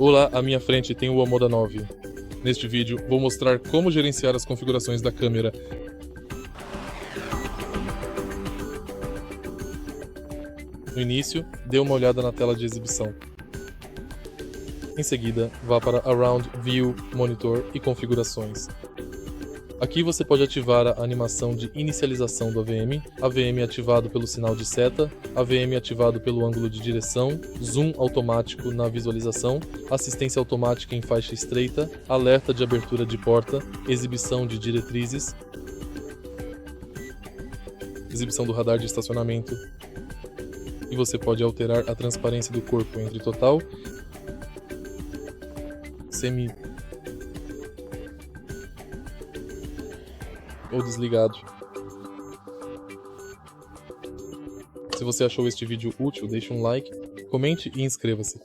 Olá, à minha frente tem o Omoda 9. Neste vídeo, vou mostrar como gerenciar as configurações da câmera. No início, dê uma olhada na tela de exibição. Em seguida, vá para Around, View, Monitor e Configurações. Aqui você pode ativar a animação de inicialização do AVM ativado pelo sinal de seta, AVM ativado pelo ângulo de direção, zoom automático na visualização, assistência automática em faixa estreita, alerta de abertura de porta, exibição de diretrizes, exibição do radar de estacionamento, e você pode alterar a transparência do corpo entre total, semi ou desligado. Se você achou este vídeo útil, deixe um like, comente e inscreva-se.